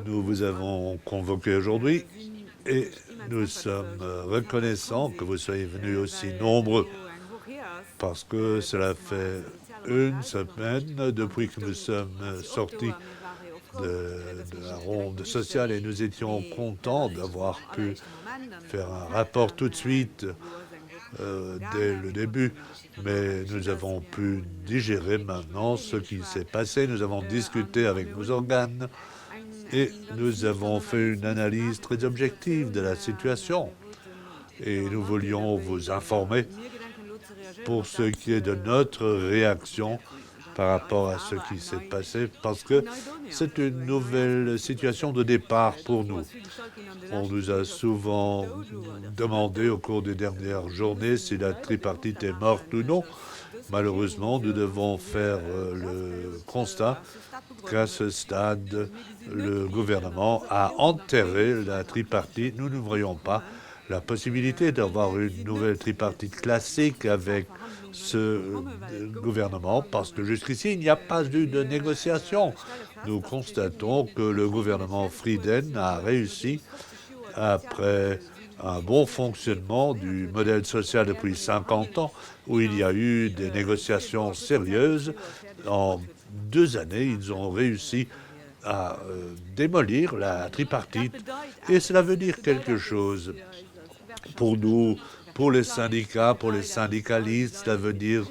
Nous vous avons convoqué aujourd'hui et nous sommes reconnaissants que vous soyez venus aussi nombreux parce que cela fait une semaine depuis que nous sommes sortis de la ronde sociale et nous étions contents d'avoir pu faire un rapport tout de suite dès le début, mais nous avons pu digérer maintenant ce qui s'est passé. Nous avons discuté avec nos organes et nous avons fait une analyse très objective de la situation. Et nous voulions vous informer pour ce qui est de notre réaction par rapport à ce qui s'est passé, parce que c'est une nouvelle situation de départ pour nous. On nous a souvent demandé au cours des dernières journées si la tripartite est morte ou non. Malheureusement, nous devons faire le constat qu'à ce stade, le gouvernement a enterré la tripartite. Nous ne voyons pas la possibilité d'avoir une nouvelle tripartite classique avec ce gouvernement, parce que jusqu'ici, il n'y a pas eu de négociation. Nous constatons que le gouvernement Frieden a réussi, après un bon fonctionnement du modèle social depuis 50 ans, où il y a eu des négociations sérieuses. En 2 années, ils ont réussi à démolir la tripartite. Et cela veut dire quelque chose pour nous, pour les syndicats, pour les syndicalistes, cela veut dire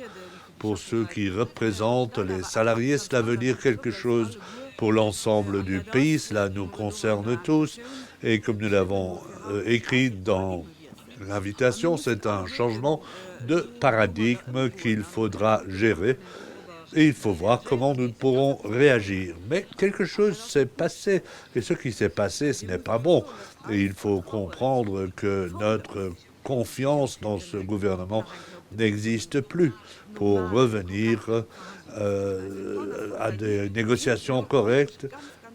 pour ceux qui représentent les salariés, cela veut dire quelque chose pour l'ensemble du pays, cela nous concerne tous. Et comme nous l'avons écrit dans l'invitation, c'est un changement de paradigme qu'il faudra gérer. Et il faut voir comment nous pourrons réagir. Mais quelque chose s'est passé. Et ce qui s'est passé, ce n'est pas bon. Et il faut comprendre que notre confiance dans ce gouvernement n'existe plus pour revenir à des négociations correctes,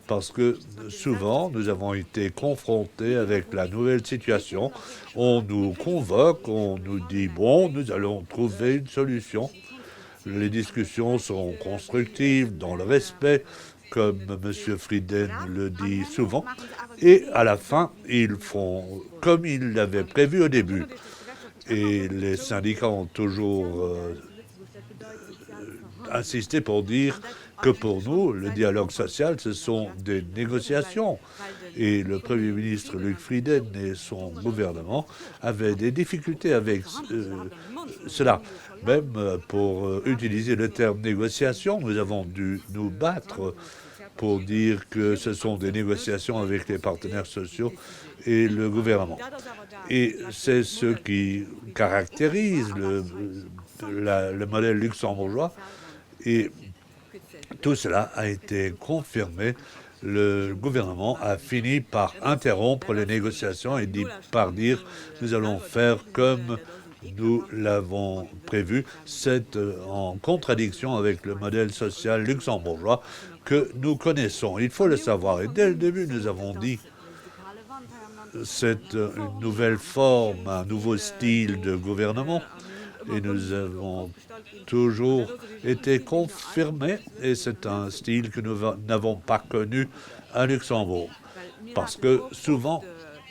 parce que souvent nous avons été confrontés avec la nouvelle situation. On nous convoque, on nous dit bon, nous allons trouver une solution. Les discussions sont constructives, dans le respect, comme M. Frieden le dit souvent, et à la fin, ils font comme ils l'avaient prévu au début. Et les syndicats ont toujours insisté pour dire que pour nous, le dialogue social, ce sont des négociations. Et le Premier ministre Luc Frieden et son gouvernement avaient des difficultés avec cela. Même pour utiliser le terme négociation, nous avons dû nous battre pour dire que ce sont des négociations avec les partenaires sociaux et le gouvernement. Et c'est ce qui caractérise le modèle luxembourgeois. Et tout cela a été confirmé. Le gouvernement a fini par interrompre les négociations et par dire nous allons faire comme nous l'avons prévu. C'est en contradiction avec le modèle social luxembourgeois que nous connaissons. Il faut le savoir. Et dès le début, nous avons dit c'est une nouvelle forme, un nouveau style de gouvernement. Et nous avons toujours été confirmés, et c'est un style que nous n'avons pas connu à Luxembourg. Parce que souvent,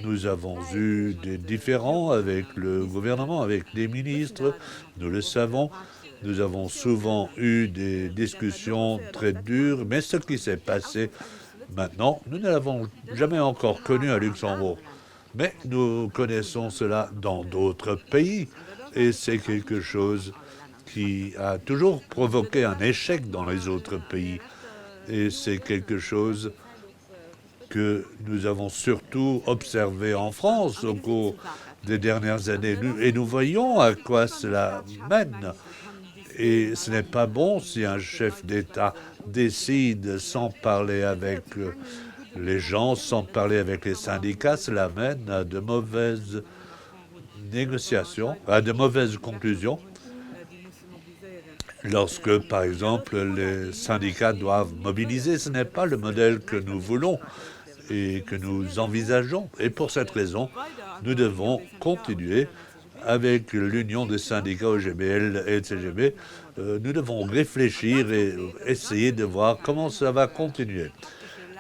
nous avons eu des différends avec le gouvernement, avec les ministres, nous le savons. Nous avons souvent eu des discussions très dures, mais ce qui s'est passé maintenant, nous ne l'avons jamais encore connu à Luxembourg. Mais nous connaissons cela dans d'autres pays, et c'est quelque chose qui a toujours provoqué un échec dans les autres pays. Et c'est quelque chose que nous avons surtout observé en France au cours des dernières années. Et nous voyons à quoi cela mène. Et ce n'est pas bon si un chef d'État décide sans parler avec les gens, sans parler avec les syndicats. Cela mène à de mauvaises négociations, à de mauvaises conclusions. Lorsque, par exemple, les syndicats doivent mobiliser, ce n'est pas le modèle que nous voulons et que nous envisageons. Et pour cette raison, nous devons continuer avec l'Union des syndicats OGBL et CGB. Nous devons réfléchir et essayer de voir comment ça va continuer.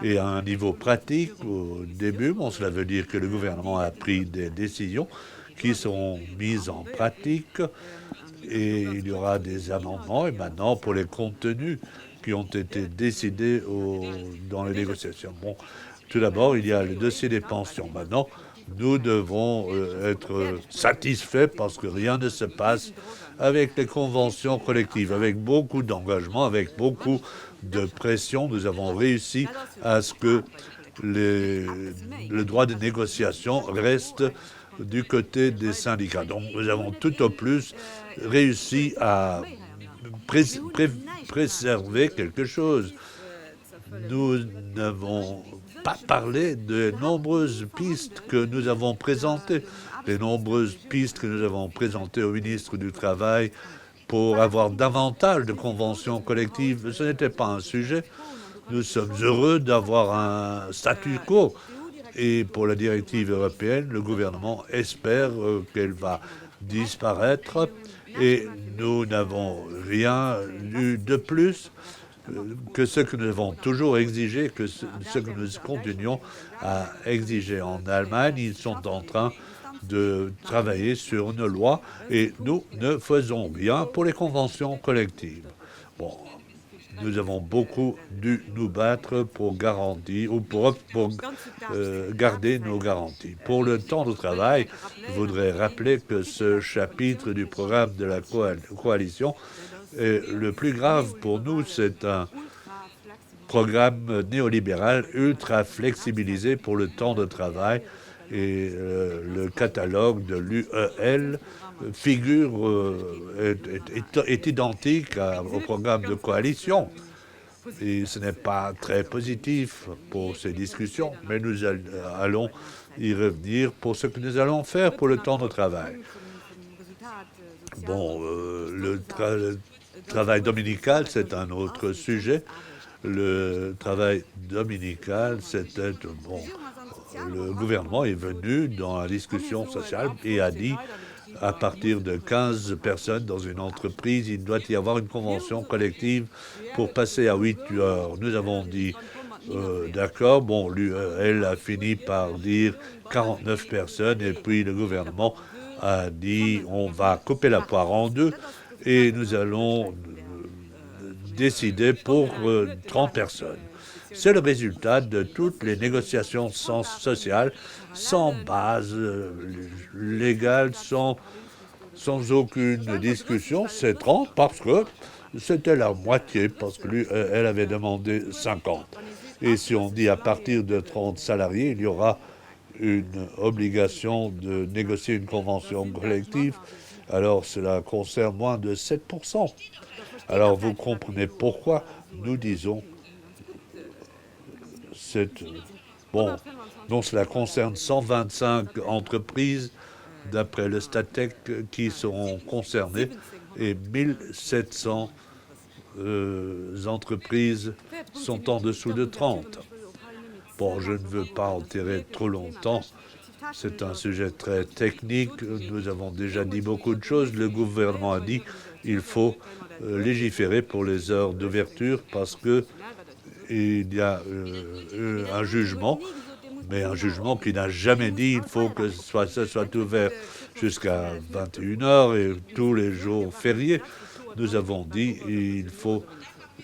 Et à un niveau pratique, au début, bon, cela veut dire que le gouvernement a pris des décisions qui seront mises en pratique et il y aura des amendements. Et maintenant, pour les contenus qui ont été décidés dans les négociations. Bon, tout d'abord, il y a le dossier des pensions. Maintenant, nous devons être satisfaits parce que rien ne se passe avec les conventions collectives, avec beaucoup d'engagement, avec beaucoup de pression. Nous avons réussi à ce que le droit de négociation reste du côté des syndicats. Donc nous avons tout au plus réussi à préserver quelque chose. Nous n'avons pas parlé des nombreuses pistes que nous avons présentées, les nombreuses pistes que nous avons présentées au ministre du Travail pour avoir davantage de conventions collectives. Ce n'était pas un sujet. Nous sommes heureux d'avoir un statu quo. Et pour la directive européenne, le gouvernement espère qu'elle va disparaître. Et nous n'avons rien eu de plus que ce que nous avons toujours exigé, que ce que nous continuons à exiger. En Allemagne, ils sont en train de travailler sur une loi et nous ne faisons rien pour les conventions collectives. Bon, nous avons beaucoup dû nous battre pour garantir ou pour garder nos garanties. Pour le temps de travail, je voudrais rappeler que ce chapitre du programme de la coalition est le plus grave pour nous. C'est un programme néolibéral ultra flexibilisé pour le temps de travail et le catalogue de l'UEL est identique au programme de coalition. Et ce n'est pas très positif pour ces discussions, mais nous allons y revenir pour ce que nous allons faire pour le temps de travail. Bon, le travail dominical, c'est un autre sujet. Le travail dominical, c'était, bon, le gouvernement est venu dans la discussion sociale et a dit, à partir de 15 personnes dans une entreprise, il doit y avoir une convention collective pour passer à 8 heures. Nous avons dit, d'accord, bon, elle a fini par dire 49 personnes, et puis le gouvernement a dit, on va couper la poire en deux, et nous allons décider pour 30 personnes. C'est le résultat de toutes les négociations sociales sans base légale, sans aucune discussion. C'est 30 parce que c'était la moitié, parce que lui, elle avait demandé 50. Et si on dit à partir de 30 salariés, il y aura une obligation de négocier une convention collective, alors cela concerne moins de 7%. Alors vous comprenez pourquoi nous disons bon, donc cela concerne 125 entreprises d'après le Statec qui seront concernées et 1700 entreprises sont en dessous de 30. Bon, je ne veux pas enterrer trop longtemps. C'est un sujet très technique. Nous avons déjà dit beaucoup de choses. Le gouvernement a dit qu'il faut légiférer pour les heures d'ouverture parce que il y a un jugement, mais un jugement qui n'a jamais dit qu'il faut que ça soit ouvert jusqu'à 21 heures et tous les jours fériés. Nous avons dit qu'il faut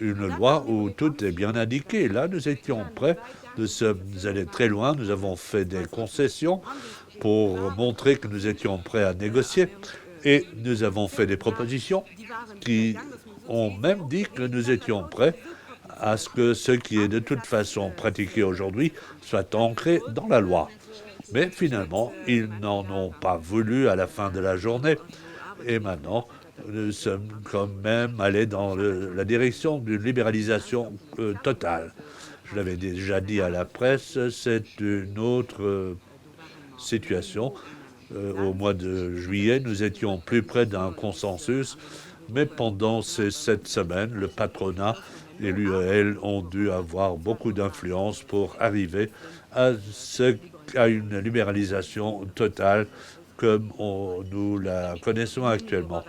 une loi où tout est bien indiqué. Là, nous étions prêts, nous sommes allés très loin, nous avons fait des concessions pour montrer que nous étions prêts à négocier et nous avons fait des propositions qui ont même dit que nous étions prêts à ce que ce qui est de toute façon pratiqué aujourd'hui soit ancré dans la loi. Mais finalement, ils n'en ont pas voulu à la fin de la journée. Et maintenant, nous sommes quand même allés dans la direction d'une libéralisation totale. Je l'avais déjà dit à la presse, c'est une autre situation. Au mois de juillet, nous étions plus près d'un consensus, mais pendant ces 7 semaines, le patronat et l'UEL ont dû avoir beaucoup d'influence pour arriver à une libéralisation totale comme nous la connaissons actuellement.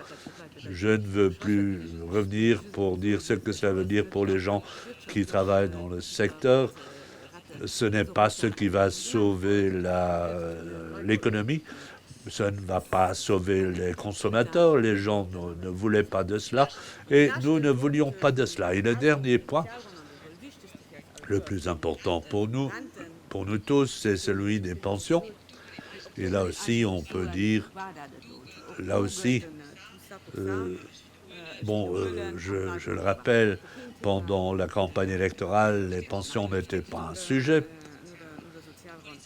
Je ne veux plus revenir pour dire ce que cela veut dire pour les gens qui travaillent dans le secteur. Ce n'est pas ce qui va sauver l'économie. Ça ne va pas sauver les consommateurs. Les gens ne voulaient pas de cela. Et nous ne voulions pas de cela. Et le dernier point, le plus important pour nous tous, c'est celui des pensions. Et là aussi, on peut dire, là aussi, je le rappelle, pendant la campagne électorale, les pensions n'étaient pas un sujet.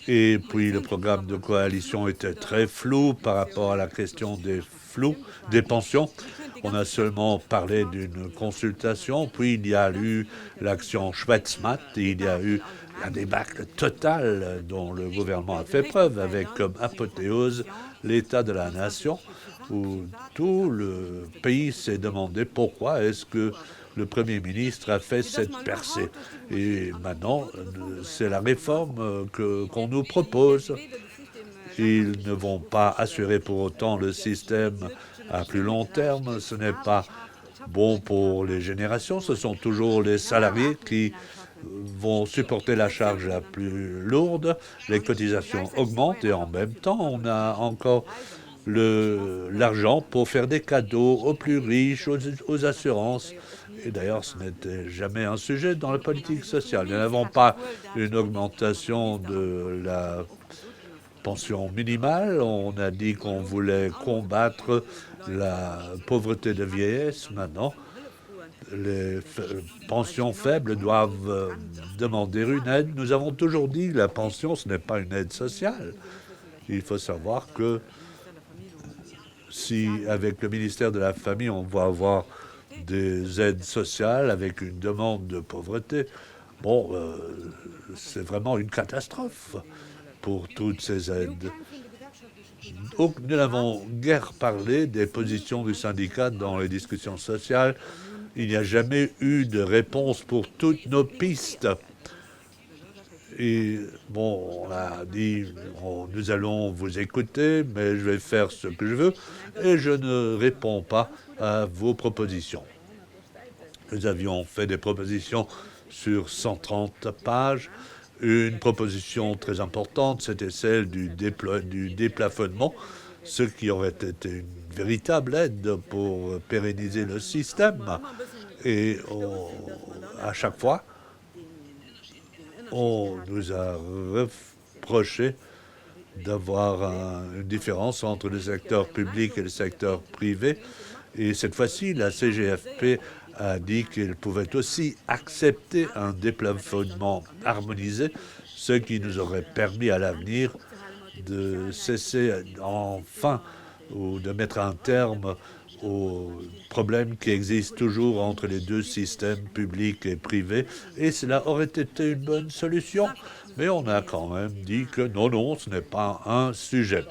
Et puis le programme de coalition était très flou par rapport à la question des pensions. On a seulement parlé d'une consultation, puis il y a eu l'action Schweitzmat, et il y a eu un débâcle total dont le gouvernement a fait preuve, avec comme apothéose l'état de la nation, où tout le pays s'est demandé pourquoi est-ce que le Premier ministre a fait cette percée. Et maintenant, c'est la réforme qu'on nous propose. Ils ne vont pas assurer pour autant le système à plus long terme. Ce n'est pas bon pour les générations. Ce sont toujours les salariés qui vont supporter la charge la plus lourde. Les cotisations augmentent et en même temps, on a encore l'argent pour faire des cadeaux aux plus riches, aux assurances. Et d'ailleurs, ce n'était jamais un sujet dans la politique sociale. Nous n'avons pas une augmentation de la pension minimale. On a dit qu'on voulait combattre la pauvreté de vieillesse. Maintenant, les pensions faibles doivent demander une aide. Nous avons toujours dit que la pension, ce n'est pas une aide sociale. Il faut savoir que si, avec le ministère de la Famille, on va avoir des aides sociales avec une demande de pauvreté, c'est vraiment une catastrophe pour toutes ces aides. Donc, nous n'avons guère parlé des positions du syndicat dans les discussions sociales. Il n'y a jamais eu de réponse pour toutes nos pistes. Et on a dit, nous allons vous écouter, mais je vais faire ce que je veux, et je ne réponds pas à vos propositions. Nous avions fait des propositions sur 130 pages. Une proposition très importante, c'était celle du déplafonnement, ce qui aurait été une véritable aide pour pérenniser le système. Et à chaque fois, on nous a reproché d'avoir une différence entre le secteur public et le secteur privé. Et cette fois-ci, la CGFP a dit qu'elle pouvait aussi accepter un déplafonnement harmonisé, ce qui nous aurait permis à l'avenir de cesser enfin ou de mettre un terme aux problèmes qui existent toujours entre les deux systèmes publics et privés, et cela aurait été une bonne solution. Mais on a quand même dit que non, ce n'est pas un sujet.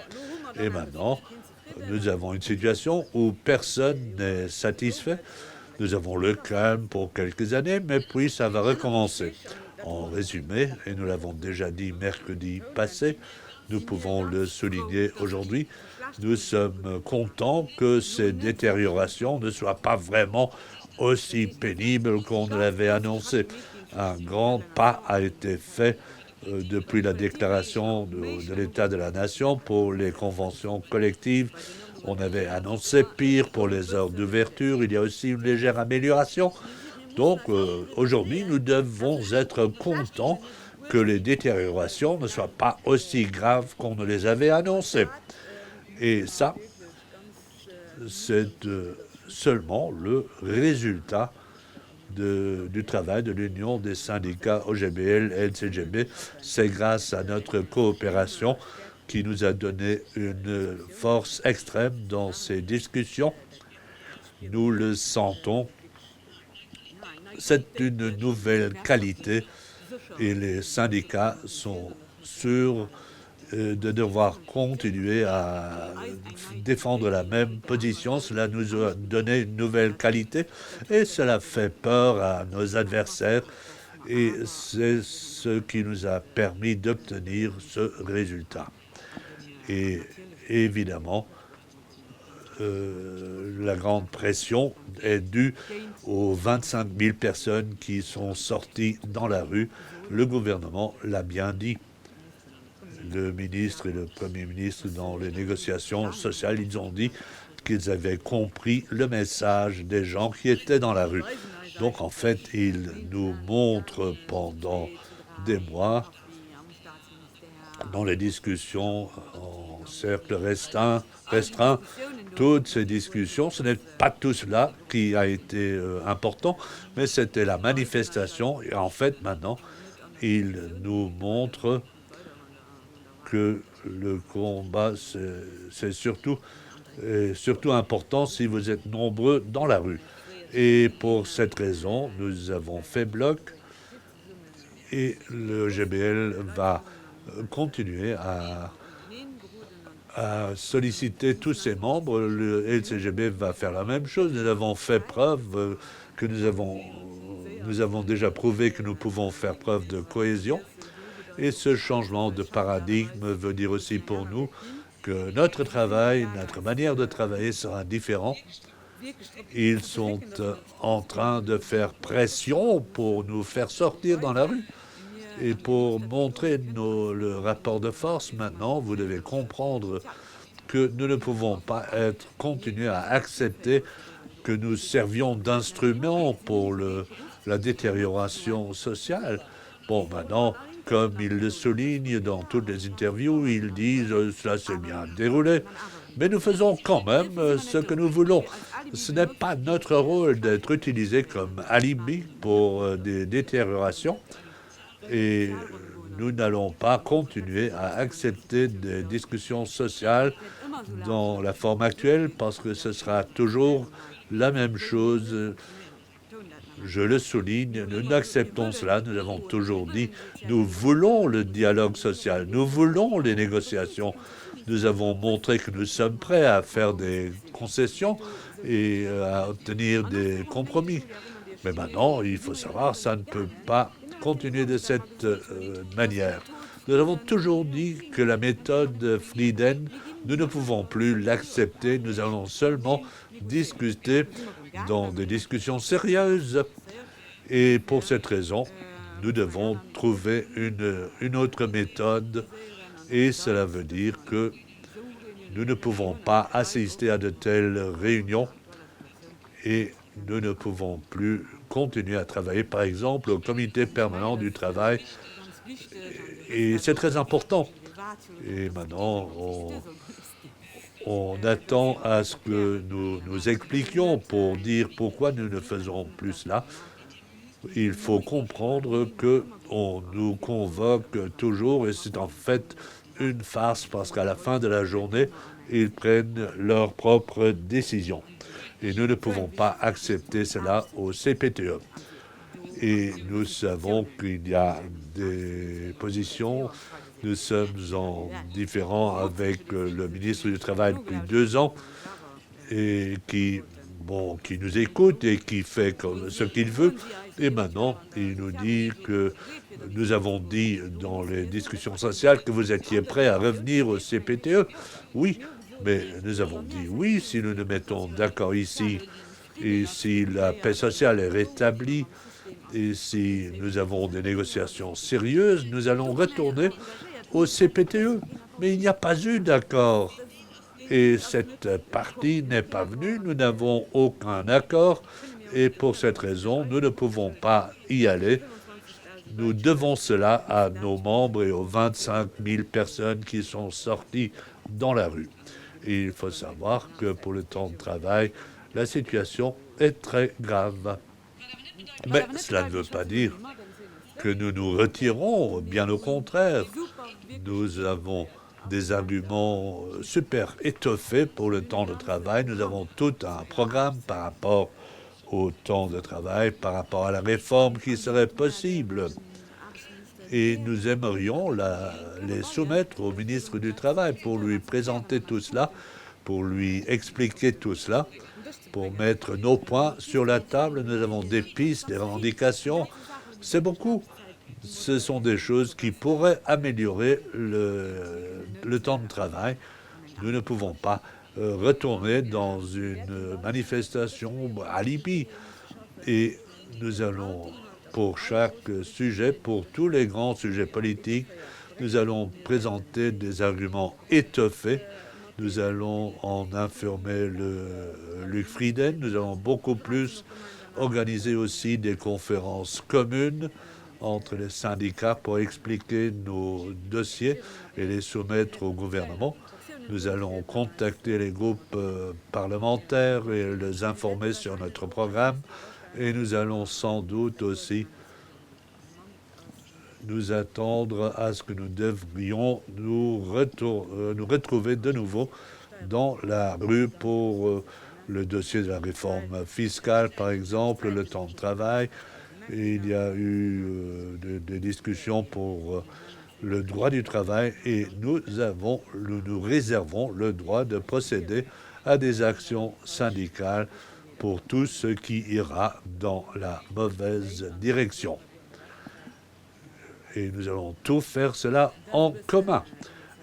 Et maintenant, nous avons une situation où personne n'est satisfait. Nous avons le calme pour quelques années, mais puis ça va recommencer. En résumé, et nous l'avons déjà dit mercredi passé, nous pouvons le souligner aujourd'hui, nous sommes contents que ces détériorations ne soient pas vraiment aussi pénibles qu'on l'avait annoncé. Un grand pas a été fait depuis la déclaration de l'État de la Nation pour les conventions collectives. On avait annoncé pire pour les heures d'ouverture. Il y a aussi une légère amélioration. Donc, aujourd'hui, nous devons être contents que les détériorations ne soient pas aussi graves qu'on ne les avait annoncées. Et ça, c'est seulement le résultat du travail de l'Union des syndicats OGBL et LCGB. C'est grâce à notre coopération qui nous a donné une force extrême dans ces discussions. Nous le sentons. C'est une nouvelle qualité et les syndicats sont sûrs de devoir continuer à défendre la même position. Cela nous a donné une nouvelle qualité et cela fait peur à nos adversaires et c'est ce qui nous a permis d'obtenir ce résultat. Et évidemment, la grande pression est due aux 25 000 personnes qui sont sorties dans la rue Le gouvernement l'a bien dit. Le ministre et le Premier ministre, dans les négociations sociales, ils ont dit qu'ils avaient compris le message des gens qui étaient dans la rue. Donc, en fait, ils nous montrent pendant des mois, dans les discussions en cercle restreint, toutes ces discussions, ce n'est pas tout cela qui a été important, mais c'était la manifestation. Et en fait, maintenant, ils nous montrent que le combat, c'est surtout important si vous êtes nombreux dans la rue. Et pour cette raison, nous avons fait bloc et le GBL va continuer à solliciter tous ses membres. Le LCGB va faire la même chose. Nous avons fait preuve que nous avons déjà prouvé que nous pouvons faire preuve de cohésion. Et ce changement de paradigme veut dire aussi pour nous que notre travail, notre manière de travailler sera différente. Ils sont en train de faire pression pour nous faire sortir dans la rue. Et pour montrer le rapport de force maintenant, vous devez comprendre que nous ne pouvons pas continuer à accepter que nous servions d'instrument pour la détérioration sociale. Bon, maintenant, comme ils le soulignent dans toutes les interviews, ils disent cela s'est bien déroulé, mais nous faisons quand même ce que nous voulons. Ce n'est pas notre rôle d'être utilisé comme alibi pour des détériorations et nous n'allons pas continuer à accepter des discussions sociales dans la forme actuelle parce que ce sera toujours la même chose. Je le souligne, nous n'acceptons cela, nous avons toujours dit, nous voulons le dialogue social, nous voulons les négociations. Nous avons montré que nous sommes prêts à faire des concessions et à obtenir des compromis. Mais maintenant, il faut savoir, ça ne peut pas continuer de cette manière. Nous avons toujours dit que la méthode Frieden, nous ne pouvons plus l'accepter. Nous allons seulement discuter dans des discussions sérieuses. Et pour cette raison, nous devons trouver une autre méthode. Et cela veut dire que nous ne pouvons pas assister à de telles réunions et nous ne pouvons plus continuer à travailler, par exemple, au comité permanent du travail. Et c'est très important. Et maintenant, on attend à ce que nous expliquions pour dire pourquoi nous ne faisons plus cela. Il faut comprendre qu'on nous convoque toujours et c'est en fait une farce parce qu'à la fin de la journée, ils prennent leurs propres décisions. Et nous ne pouvons pas accepter cela au CPTE. Et nous savons qu'il y a des positions. Nous sommes en différend avec le ministre du Travail depuis 2 ans et qui nous écoute et qui fait ce qu'il veut. Et maintenant, il nous dit que nous avons dit dans les discussions sociales que vous étiez prêts à revenir au CPTE. Oui, mais nous avons dit oui si nous nous mettons d'accord ici et si la paix sociale est rétablie et si nous avons des négociations sérieuses, nous allons retourner au CPTE. Mais il n'y a pas eu d'accord. Et cette partie n'est pas venue, nous n'avons aucun accord et pour cette raison, nous ne pouvons pas y aller. Nous devons cela à nos membres et aux 25 000 personnes qui sont sorties dans la rue. Et il faut savoir que pour le temps de travail, la situation est très grave. Mais cela ne veut pas dire que nous nous retirons, bien au contraire. Nous avons des arguments super étoffés pour le temps de travail. Nous avons tout un programme par rapport au temps de travail, par rapport à la réforme qui serait possible. Et nous aimerions les soumettre au ministre du Travail pour lui présenter tout cela, pour lui expliquer tout cela, pour mettre nos points sur la table. Nous avons des pistes, des revendications. C'est beaucoup. Ce sont des choses qui pourraient améliorer le temps de travail. Nous ne pouvons pas retourner dans une manifestation alibi. Et nous allons pour chaque sujet, pour tous les grands sujets politiques. Nous allons présenter des arguments étoffés. Nous allons en informer Luc Frieden. Nous allons beaucoup plus organiser aussi des conférences communes entre les syndicats pour expliquer nos dossiers et les soumettre au gouvernement. Nous allons contacter les groupes parlementaires et les informer sur notre programme. Et nous allons sans doute aussi nous attendre à ce que nous devrions nous retrouver de nouveau dans la rue pour le dossier de la réforme fiscale, par exemple, le temps de travail. Et il y a eu des discussions pour le droit du travail et nous réservons le droit de procéder à des actions syndicales pour tout ce qui ira dans la mauvaise direction. Et nous allons tout faire cela en commun.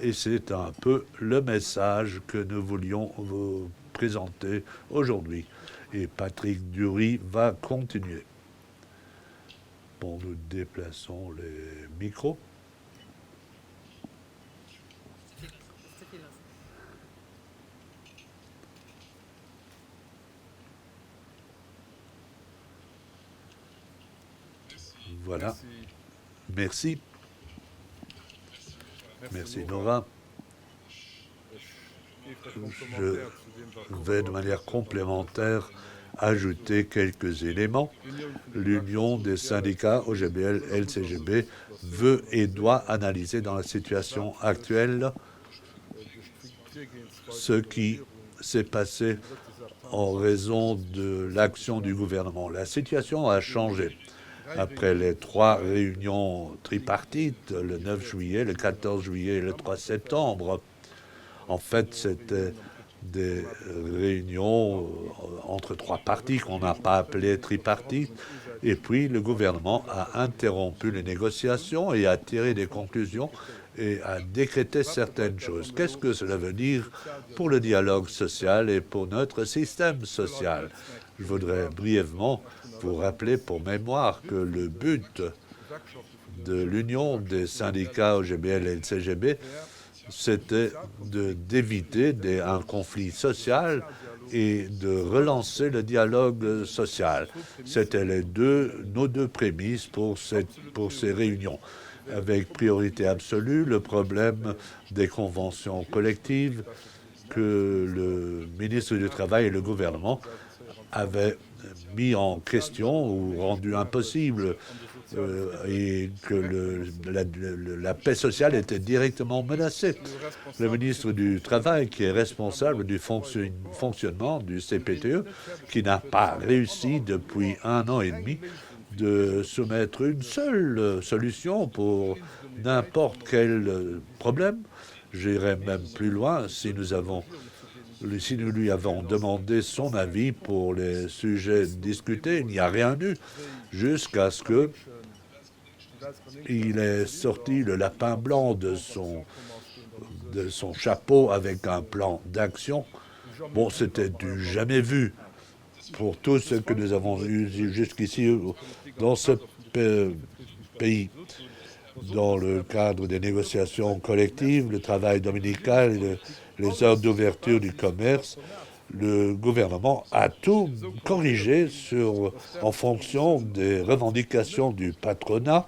Et c'est un peu le message que nous voulions vous présenter aujourd'hui. Et Patrick Dury va continuer. Bon, nous déplaçons les micros. Voilà. Merci. Merci Nora. Je vais de manière complémentaire ajouter quelques éléments. L'Union des syndicats OGBL-LCGB veut et doit analyser dans la situation actuelle ce qui s'est passé en raison de l'action du gouvernement. La situation a changé. Après les 3 réunions tripartites, le 9 juillet, le 14 juillet et le 3 septembre, en fait, c'était des réunions entre 3 parties qu'on n'a pas appelées tripartites. Et puis, le gouvernement a interrompu les négociations et a tiré des conclusions et a décrété certaines choses. Qu'est-ce que cela veut dire pour le dialogue social et pour notre système social? Je voudrais brièvement vous rappeler pour mémoire que le but de l'Union des syndicats OGBL et LCGB, c'était d'éviter un conflit social et de relancer le dialogue social. C'était nos deux prémices pour ces réunions. Avec priorité absolue, le problème des conventions collectives que le ministre du Travail et le gouvernement avaient mis en question ou rendu impossible et que la paix sociale était directement menacée. Le ministre du Travail, qui est responsable du fonctionnement du CPTE, qui n'a pas réussi depuis 1 an et demi de soumettre une seule solution pour n'importe quel problème. J'irais même plus loin si nous lui avons demandé son avis pour les sujets discutés, il n'y a rien eu jusqu'à ce qu'il ait sorti le lapin blanc de son chapeau avec un plan d'action. Bon, c'était du jamais vu pour tout ce que nous avons eu jusqu'ici dans ce pays. Dans le cadre des négociations collectives, le travail dominical et les heures d'ouverture du commerce, le gouvernement a tout corrigé en fonction des revendications du patronat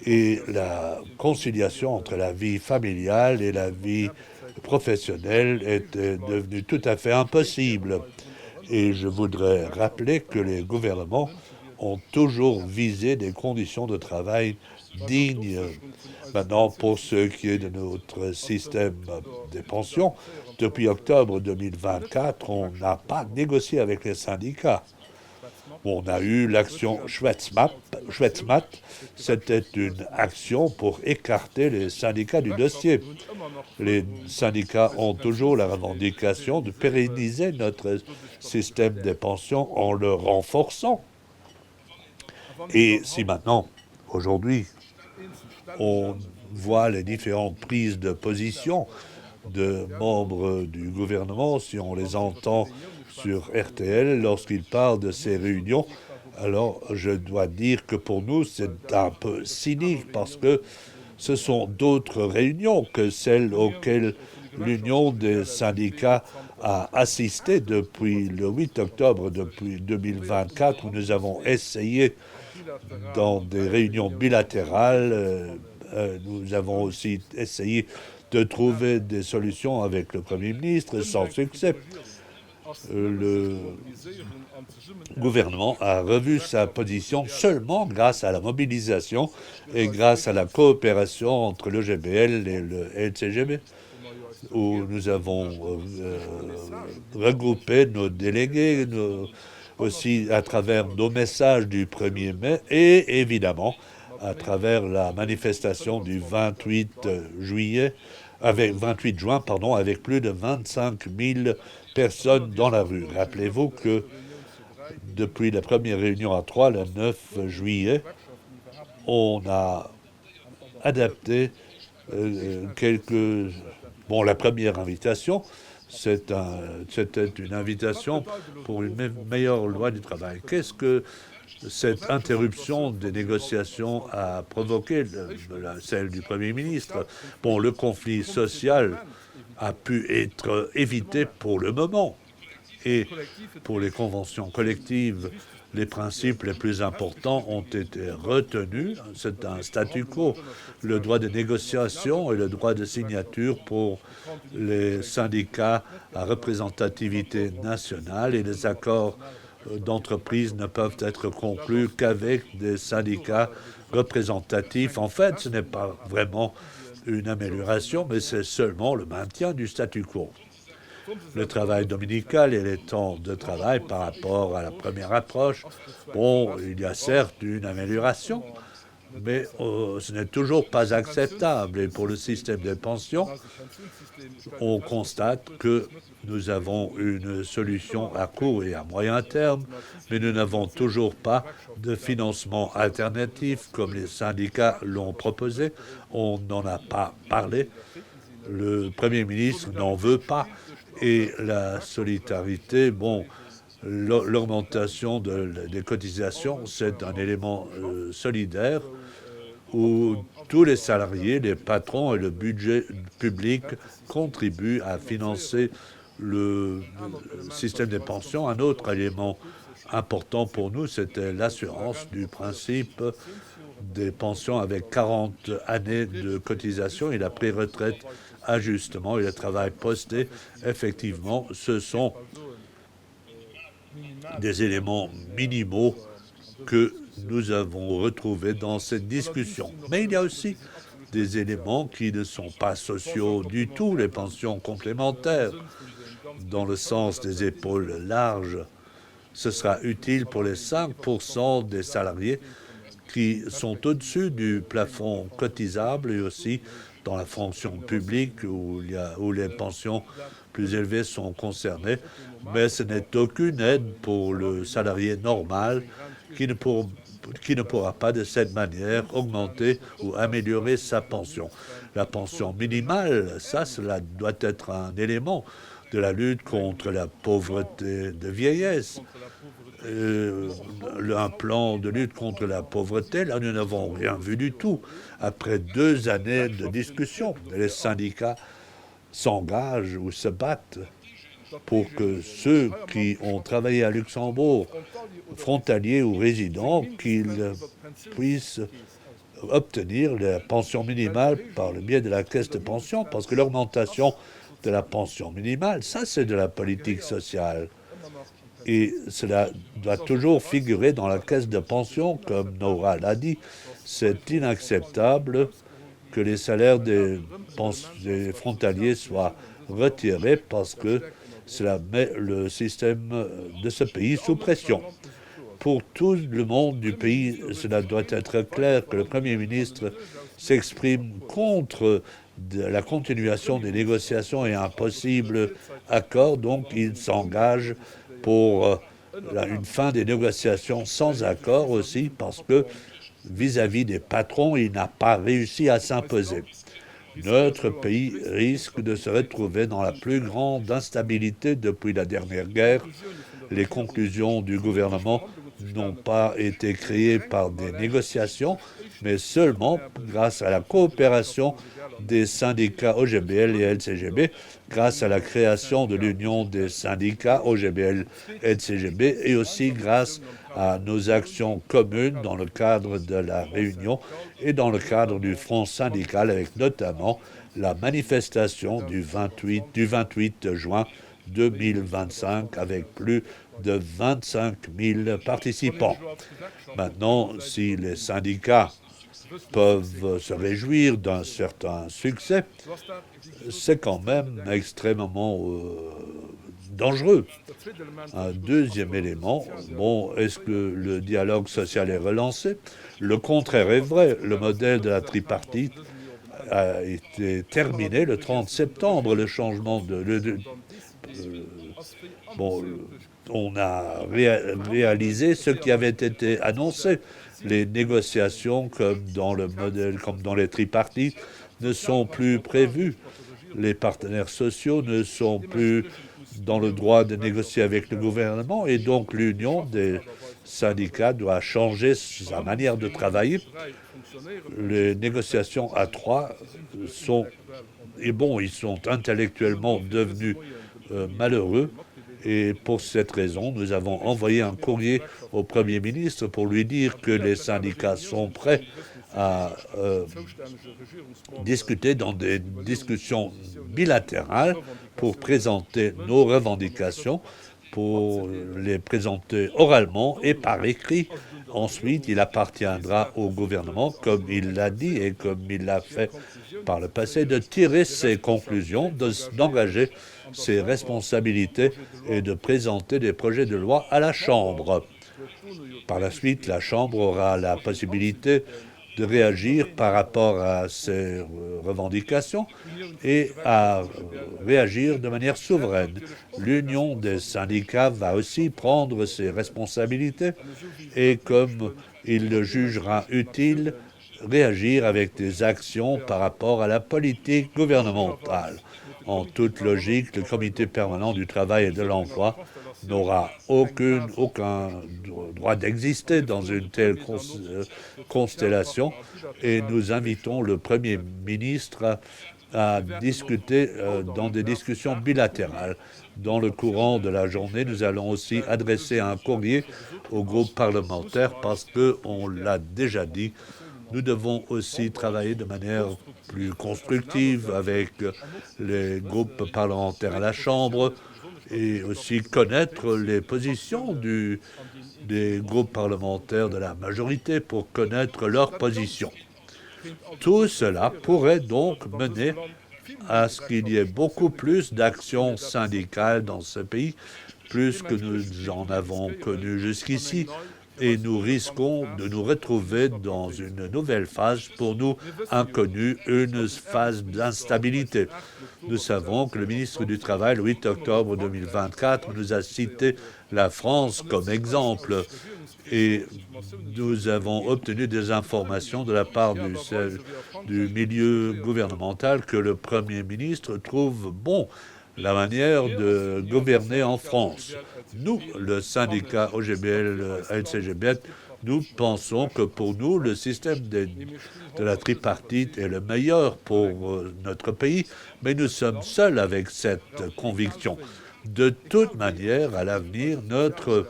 et la conciliation entre la vie familiale et la vie professionnelle était devenue tout à fait impossible. Et je voudrais rappeler que les gouvernements ont toujours visé des conditions de travail dignes. Maintenant, pour ce qui est de notre système des pensions, depuis octobre 2024, on n'a pas négocié avec les syndicats. On a eu l'action Schwetzmat. C'était une action pour écarter les syndicats du dossier. Les syndicats ont toujours la revendication de pérenniser notre système des pensions en le renforçant. Et si maintenant, aujourd'hui, on voit les différentes prises de position de membres du gouvernement, si on les entend sur RTL, lorsqu'ils parlent de ces réunions, Alors, je dois dire que pour nous, c'est un peu cynique parce que ce sont d'autres réunions que celles auxquelles l'Union des syndicats a assisté depuis le 8 octobre depuis 2024, où nous avons essayé dans des réunions bilatérales, nous avons aussi essayé de trouver des solutions avec le Premier ministre sans succès. Le gouvernement a revu sa position seulement grâce à la mobilisation et grâce à la coopération entre le GBL et le LCGB, où nous avons regroupé nos délégués aussi à travers nos messages du 1er mai et évidemment à travers la manifestation du 28 juillet, avec 28 juin, pardon, avec plus de 25 000 personnes dans la rue. Rappelez-vous que depuis la première réunion à 3, le 9 juillet, on a adapté quelques... Bon, la première invitation, c'était une invitation pour une meilleure loi du travail. Qu'est-ce que cette interruption des négociations a provoqué, celle du Premier ministre? Bon, le conflit social a pu être évité pour le moment. Et pour les conventions collectives, les principes les plus importants ont été retenus. C'est un statu quo. Le droit de négociation et le droit de signature pour les syndicats à représentativité nationale et les accords d'entreprise ne peuvent être conclus qu'avec des syndicats représentatifs. En fait, ce n'est pas vraiment une amélioration, mais c'est seulement le maintien du statu quo. Le travail dominical et les temps de travail par rapport à la première approche, bon, il y a certes une amélioration, mais ce n'est toujours pas acceptable. Et pour le système des pensions, on constate que nous avons une solution à court et à moyen terme, mais nous n'avons toujours pas de financement alternatif comme les syndicats l'ont proposé. On n'en a pas parlé. Le Premier ministre n'en veut pas. Et la solidarité, bon, l'augmentation des cotisations, c'est un élément solidaire où tous les salariés, les patrons et le budget public contribuent à financer le système des pensions. Un autre élément important pour nous, c'était l'assurance du principe des pensions avec 40 années de cotisation et la pré-retraite ajustement et le travail posté. Effectivement, ce sont des éléments minimaux que nous avons retrouvés dans cette discussion. Mais il y a aussi des éléments qui ne sont pas sociaux du tout, les pensions complémentaires, dans le sens des épaules larges. Ce sera utile pour les 5% des salariés qui sont au-dessus du plafond cotisable et aussi dans la fonction publique où les pensions plus élevées sont concernées. Mais ce n'est aucune aide pour le salarié normal qui ne pourra pas de cette manière augmenter ou améliorer sa pension. La pension minimale, cela doit être un élément de la lutte contre la pauvreté de vieillesse. Un plan de lutte contre la pauvreté, là, nous n'avons rien vu du tout. Après 2 années de discussion, les syndicats s'engagent ou se battent pour que ceux qui ont travaillé à Luxembourg, frontaliers ou résidents, qu'ils puissent obtenir la pension minimale par le biais de la caisse de pension, parce que l'augmentation de la pension minimale, ça c'est de la politique sociale. Et cela doit toujours figurer dans la caisse de pension, comme Nora l'a dit. C'est inacceptable que les salaires des frontaliers soient retirés parce que cela met le système de ce pays sous pression. Pour tout le monde du pays, cela doit être clair que le Premier ministre s'exprime contre la continuation des négociations et un possible accord, donc il s'engage pour une fin des négociations sans accord aussi, parce que vis-à-vis des patrons, il n'a pas réussi à s'imposer. Notre pays risque de se retrouver dans la plus grande instabilité depuis la dernière guerre. Les conclusions du gouvernement n'ont pas été créés par des négociations, mais seulement grâce à la coopération des syndicats OGBL et LCGB, grâce à la création de l'Union des syndicats OGBL et LCGB, et aussi grâce à nos actions communes dans le cadre de la réunion et dans le cadre du front syndical, avec notamment la manifestation du 28 juin 2025 avec plus de 25 000 participants. Maintenant, si les syndicats peuvent se réjouir d'un certain succès, c'est quand même extrêmement dangereux. Un deuxième élément, bon, est-ce que le dialogue social est relancé? Le contraire est vrai. Le modèle de la tripartite a été terminé le 30 septembre. Le changement bon, on a réalisé ce qui avait été annoncé. Les négociations, comme dans le modèle, comme dans les tripartites, ne sont plus prévues. Les partenaires sociaux ne sont plus dans le droit de négocier avec le gouvernement, et donc l'union des syndicats doit changer sa manière de travailler. Les négociations à trois sont, et bon, ils sont intellectuellement devenus malheureux. Et pour cette raison, nous avons envoyé un courrier au Premier ministre pour lui dire que les syndicats sont prêts à discuter dans des discussions bilatérales pour présenter nos revendications, pour les présenter oralement et par écrit. Ensuite, il appartiendra au gouvernement, comme il l'a dit et comme il l'a fait par le passé, de tirer ses conclusions, d'engager ses responsabilités et de présenter des projets de loi à la Chambre. Par la suite, la Chambre aura la possibilité de réagir par rapport à ces revendications et à réagir de manière souveraine. L'Union des syndicats va aussi prendre ses responsabilités et, comme il le jugera utile, réagir avec des actions par rapport à la politique gouvernementale. En toute logique, le Comité permanent du travail et de l'emploi n'aura aucun droit d'exister dans une telle constellation, et nous invitons le Premier ministre à discuter dans des discussions bilatérales. Dans le courant de la journée, nous allons aussi adresser un courrier au groupe parlementaire parce que, on l'a déjà dit, nous devons aussi travailler de manière plus constructive avec les groupes parlementaires à la Chambre et aussi connaître les positions des groupes parlementaires de la majorité pour connaître leurs positions. Tout cela pourrait donc mener à ce qu'il y ait beaucoup plus d'actions syndicales dans ce pays, plus que nous en avons connu jusqu'ici, et nous risquons de nous retrouver dans une nouvelle phase, pour nous inconnue, une phase d'instabilité. Nous savons que le ministre du Travail, le 8 octobre 2024, nous a cité la France comme exemple, et nous avons obtenu des informations de la part du milieu gouvernemental que le Premier ministre trouve bon la manière de gouverner en France. Nous, le syndicat OGBL-LCGB, nous pensons que pour nous, le système de la tripartite est le meilleur pour notre pays, mais nous sommes seuls avec cette conviction. De toute manière, à l'avenir, notre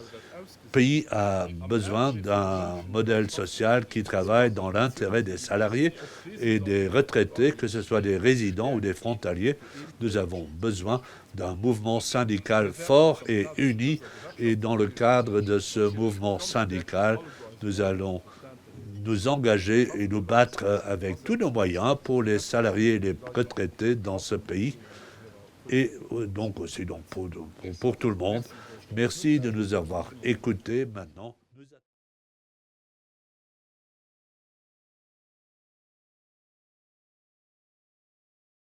pays a besoin d'un modèle social qui travaille dans l'intérêt des salariés et des retraités, que ce soit des résidents ou des frontaliers. Nous avons besoin d'un mouvement syndical fort et uni, et dans le cadre de ce mouvement syndical, nous allons nous engager et nous battre avec tous nos moyens pour les salariés et les retraités dans ce pays, et donc aussi pour tout le monde. Merci de nous avoir écoutés. Maintenant,